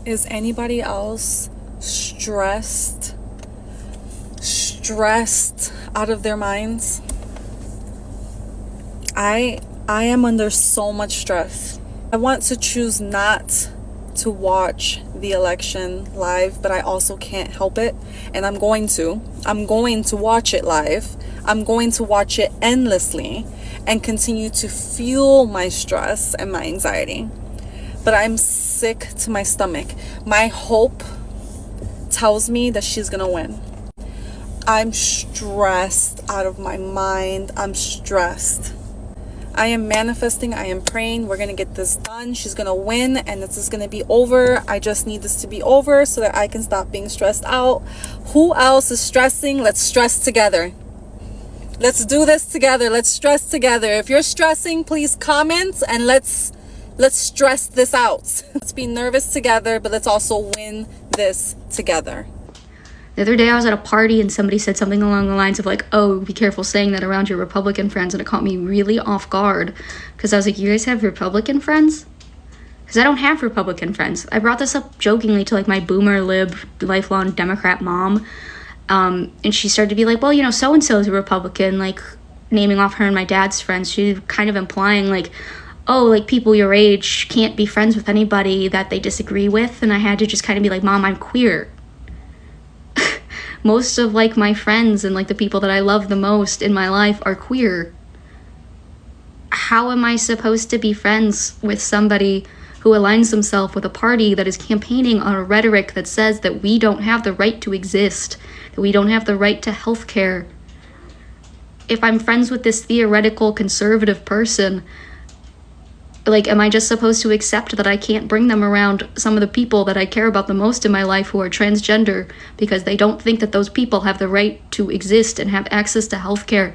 Is anybody else stressed out of their minds? I am under so much stress. I want to choose not to watch the election live, but I also can't help it, and I'm going to watch it live. I'm going to watch it endlessly and continue to fuel my stress and my anxiety. But I'm sick to my stomach. My hope tells me that she's gonna win. I'm stressed out of my mind. I'm stressed. I am manifesting. I am praying. We're gonna get this done. She's gonna win, and this is gonna be over. I just need this to be over so that I can stop being stressed out. Who else is stressing? Let's stress together. Let's do this together. Let's stress together. If you're stressing, please comment and let's stress this out. Let's be nervous together, but let's also win this together. The other day I was at a party and somebody said something along the lines of like, oh, be careful saying that around your Republican friends, and it caught me really off guard because I was like, you guys have Republican friends? Because I don't have Republican friends. I brought this up jokingly to like my boomer lib lifelong Democrat mom, and she started to be like, well, you know, so-and-so is a Republican, like naming off her and my dad's friends. She kind of implying like, oh, like people your age can't be friends with anybody that they disagree with. And I had to just kind of be like, Mom, I'm queer. Most of like my friends and like the people that I love the most in my life are queer. How am I supposed to be friends with somebody who aligns themselves with a party that is campaigning on a rhetoric that says that we don't have the right to exist, that we don't have the right to health care? If I'm friends with this theoretical conservative person, like, am I just supposed to accept that I can't bring them around some of the people that I care about the most in my life who are transgender because they don't think that those people have the right to exist and have access to healthcare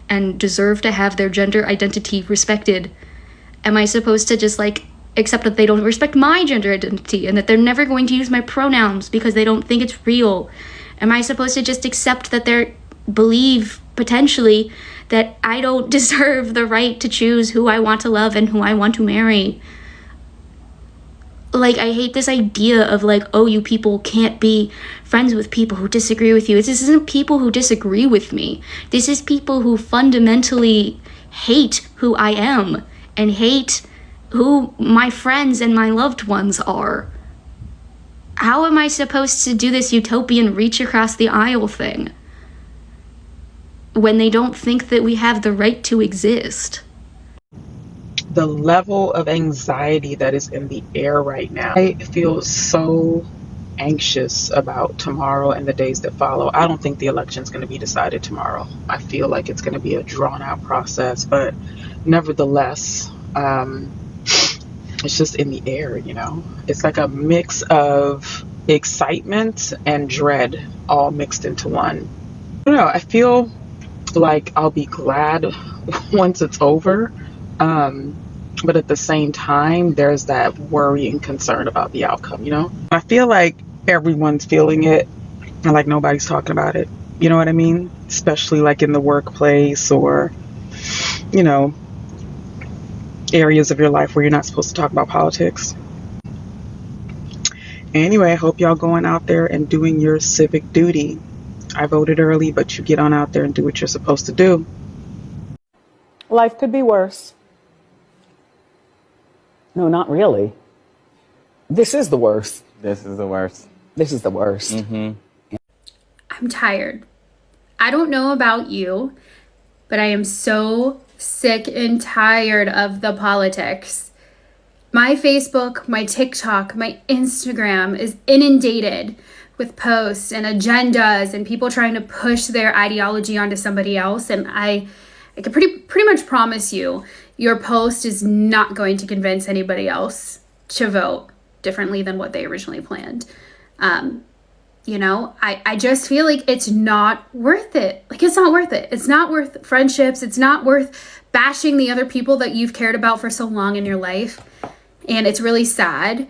and deserve to have their gender identity respected? Am I supposed to just, like, accept that they don't respect my gender identity and that they're never going to use my pronouns because they don't think it's real? Am I supposed to just accept that they believe, potentially, that I don't deserve the right to choose who I want to love and who I want to marry? Like, I hate this idea of like, oh, you people can't be friends with people who disagree with you. This isn't people who disagree with me. This is people who fundamentally hate who I am and hate who my friends and my loved ones are. How am I supposed to do this utopian reach across the aisle thing when they don't think that we have the right to exist? The level of anxiety that is in the air right now. I feel so anxious about tomorrow and the days that follow. I don't think the election's going to be decided tomorrow. I feel like it's going to be a drawn out process, but nevertheless, it's just in the air, you know? It's like a mix of excitement and dread all mixed into one. I don't know, I feel like I'll be glad once it's over, but at the same time there's that worry and concern about the outcome, you know? I feel like everyone's feeling it and like nobody's talking about it, you know what I mean? Especially like in the workplace or, you know, areas of your life where you're not supposed to talk about politics. Anyway, I hope y'all going out there and doing your civic duty. I voted early, but you get on out there and do what you're supposed to do. Life could be worse. No, not really. This is the worst. This is the worst. This is the worst. Mm-hmm. I'm tired. I don't know about you, but I am so sick and tired of the politics. My Facebook, my TikTok, my Instagram is inundated with posts and agendas and people trying to push their ideology onto somebody else. And I can pretty much promise you, your post is not going to convince anybody else to vote differently than what they originally planned. You know, I just feel like it's not worth it. Like, it's not worth it. It's not worth friendships. It's not worth bashing the other people that you've cared about for so long in your life. And it's really sad.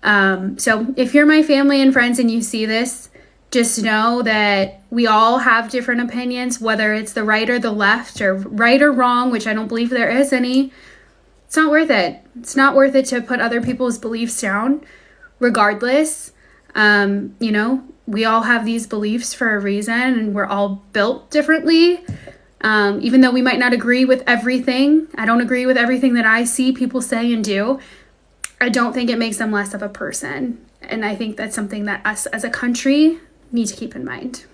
So if you're my family and friends and you see this, just know that we all have different opinions, whether it's the right or the left or right or wrong, which I don't believe there is any. It's not worth it. It's not worth it to put other people's beliefs down regardless. You know, we all have these beliefs for a reason, and we're all built differently. Even though we might not agree with everything, I don't agree with everything that I see people say and do, I don't think it makes them less of a person. And I think that's something that us as a country need to keep in mind.